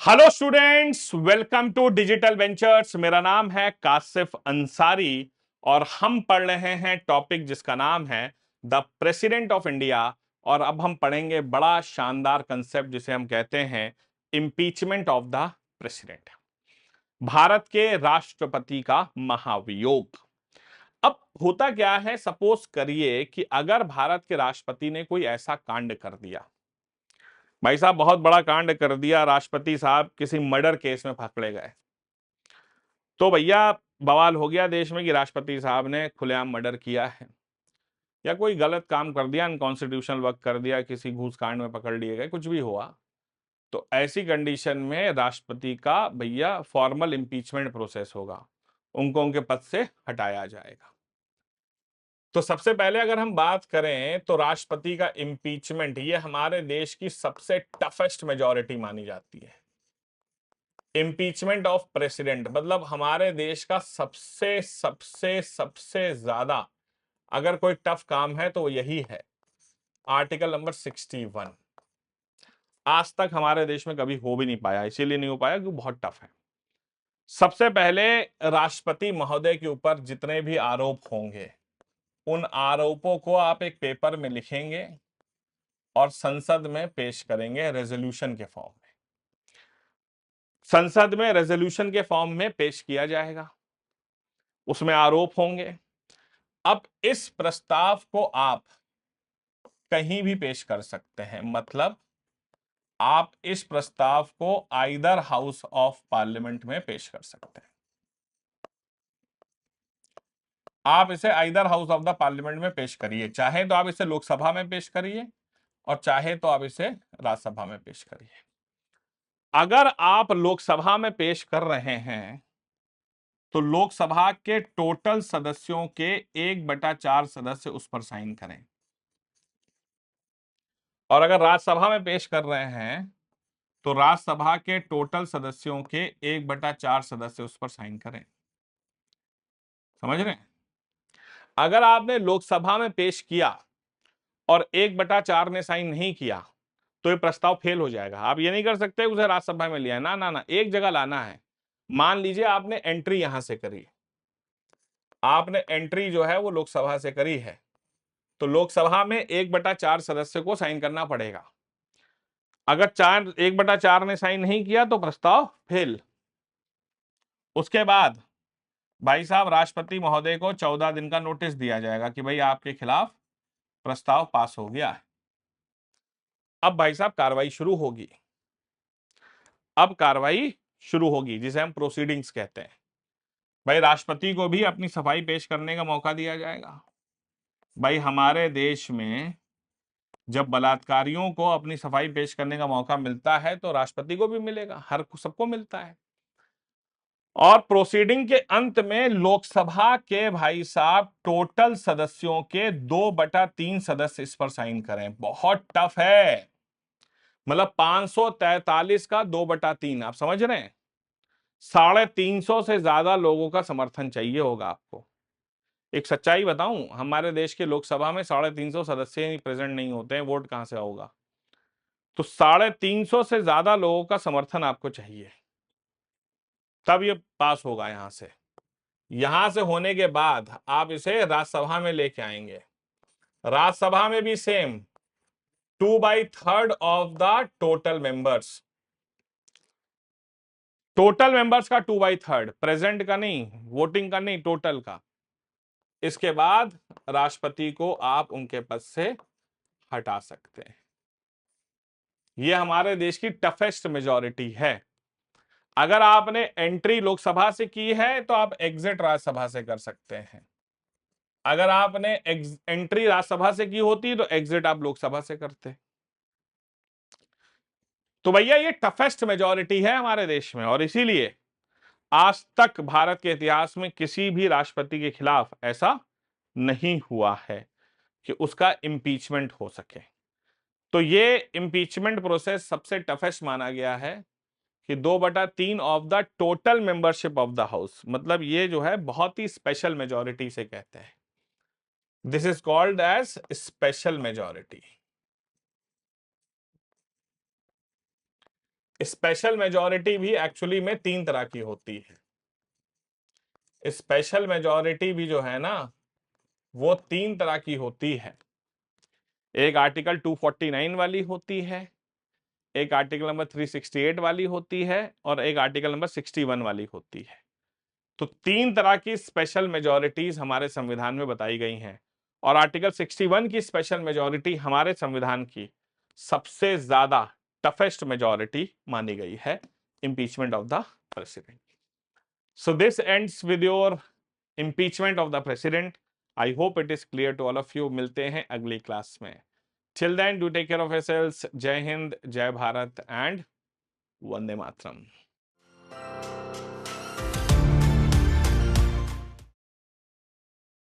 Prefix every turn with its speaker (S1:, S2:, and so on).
S1: Hello students, welcome to Digital Ventures. मेरा नाम है कासिफ अंसारी और हम पढ़ रहे हैं टॉपिक जिसका नाम है द प्रेसिडेंट ऑफ इंडिया। और अब हम पढ़ेंगे बड़ा शानदार कंसेप्ट जिसे हम कहते हैं impeachment of the president, Bharat के राष्ट्रपति का महाभियोग। अब होता क्या है, सपोज करिए कि अगर भारत के राष्ट्रपति ने कोई ऐसा कांड कर दिया, भाई साहब बहुत बड़ा कांड कर दिया, राष्ट्रपति साहब किसी मर्डर केस में पकड़े गए, तो भैया बवाल हो गया देश में कि राष्ट्रपति साहब ने खुलेआम मर्डर किया है या कोई गलत काम कर दिया, अनकॉन्स्टिट्यूशनल वर्क कर दिया, किसी घूस कांड में पकड़ लिए गए, कुछ भी हुआ। तो ऐसी कंडीशन में राष्ट्रपति का भैया फॉर्मल इंपीचमेंट प्रोसेस होगा, उनको उनके पद से हटाया जाएगा। तो सबसे पहले अगर हम बात करें तो राष्ट्रपति का इंपीचमेंट ये हमारे देश की सबसे टफेस्ट मेजॉरिटी मानी जाती है। इम्पीचमेंट ऑफ प्रेसिडेंट मतलब हमारे देश का सबसे सबसे सबसे ज्यादा अगर कोई टफ काम है तो वो यही है, आर्टिकल नंबर 61। आज तक हमारे देश में कभी हो भी नहीं पाया, इसीलिए नहीं हो पाया क्योंकि बहुत टफ है। सबसे पहले राष्ट्रपति महोदय के ऊपर जितने भी आरोप होंगे उन आरोपों को आप एक पेपर में लिखेंगे और संसद में पेश करेंगे रेजोल्यूशन के फॉर्म में। संसद में रेजोल्यूशन के फॉर्म में पेश किया जाएगा, उसमें आरोप होंगे। अब इस प्रस्ताव को आप कहीं भी पेश कर सकते हैं, मतलब आप इस प्रस्ताव को आइदर हाउस ऑफ पार्लियामेंट में पेश कर सकते हैं। आप इसे either house of the parliament में पेश करिए, चाहे तो आप इसे लोकसभा में पेश करिए और चाहे तो आप इसे राज्यसभा में पेश करिए। अगर आप लोकसभा में पेश कर रहे हैं तो लोकसभा के टोटल सदस्यों के 1/4 सदस्य उस पर साइन करें, और अगर राज्यसभा में पेश कर रहे हैं तो राज्यसभा के टोटल सदस्यों के 1/4 सदस्य उस पर साइन करें। समझ रहे हैं? अगर आपने लोकसभा में पेश किया और 1/4 ने साइन नहीं किया तो ये प्रस्ताव फेल हो जाएगा। आप ये नहीं कर सकते उसे राज्यसभा में लिया है, ना ना ना, एक जगह लाना है। मान लीजिए आपने एंट्री यहां से करी, आपने एंट्री जो है वो लोकसभा से करी है, तो लोकसभा में 1/4 सदस्य को साइन करना पड़ेगा। अगर 1/4 ने साइन नहीं किया तो प्रस्ताव फेल। उसके बाद भाई साहब राष्ट्रपति महोदय को 14 दिन का नोटिस दिया जाएगा कि भाई आपके खिलाफ प्रस्ताव पास हो गया है। अब भाई साहब कार्रवाई शुरू होगी। अब कार्रवाई शुरू होगी जिसे हम प्रोसीडिंग्स कहते हैं। भाई राष्ट्रपति को भी अपनी सफाई पेश करने का मौका दिया जाएगा। भाई हमारे देश में जब बलात्कारियों को अपनी सफाई पेश करने का मौका मिलता है तो राष्ट्रपति को भी मिलेगा, हर सबको मिलता है। और प्रोसीडिंग के अंत में लोकसभा के भाई साहब टोटल सदस्यों के 2/3 सदस्य इस पर साइन करें। बहुत टफ है, मतलब 543 का 2/3, आप समझ रहे हैं? 350 से ज्यादा लोगों का समर्थन चाहिए होगा आपको। एक सच्चाई बताऊं, हमारे देश के लोकसभा में 350 सदस्य प्रेजेंट नहीं होते हैं, वोट कहां से होगा? तो 350 से ज्यादा लोगों का समर्थन आपको चाहिए, तब ये पास होगा। यहां से होने के बाद आप इसे राज्यसभा में लेके आएंगे। राज्यसभा में भी same 2/3 of the total members, total members का 2/3, प्रेजेंट का नहीं, वोटिंग का नहीं, टोटल का। इसके बाद राष्ट्रपति को आप उनके पद से हटा सकते हैं। यह हमारे देश की टफेस्ट मेजॉरिटी है। अगर आपने एंट्री लोकसभा से की है तो आप एग्जिट राज्यसभा से कर सकते हैं। अगर आपने एंट्री राज्यसभा से की होती तो एग्जिट आप लोकसभा से करते। तो भैया ये टफेस्ट मेजॉरिटी है हमारे देश में, और इसीलिए आज तक भारत के इतिहास में किसी भी राष्ट्रपति के खिलाफ ऐसा नहीं हुआ है कि उसका इंपीचमेंट हो सके। तो ये इंपीचमेंट प्रोसेस सबसे टफेस्ट माना गया है कि 2/3 of the total membership of the house, मतलब ये जो है बहुत ही स्पेशल मेजॉरिटी से कहते हैं। This is called as special majority. Special majority भी एक्चुअली में 3 तरह की होती है। स्पेशल मेजॉरिटी भी जो है ना वो 3 तरह की होती है। एक आर्टिकल 249 वाली होती है, एक आर्टिकल नंबर 368 वाली होती है और एक आर्टिकल नंबर 61 वाली होती है। तो 3 तरह की स्पेशल मेजॉरिटीज हमारे संविधान में बताई गई हैं और आर्टिकल 61 की स्पेशल मेजॉरिटी हमारे संविधान की सबसे ज्यादा टफेस्ट मेजॉरिटी मानी गई है, impeachment of the president. So this ends with your impeachment of the president. I hope it is clear to all of you. मिलते हैं अगली क्लास में। Till then, do take care of yourselves. Jai Hind, Jai Bharat, and Vande Mataram.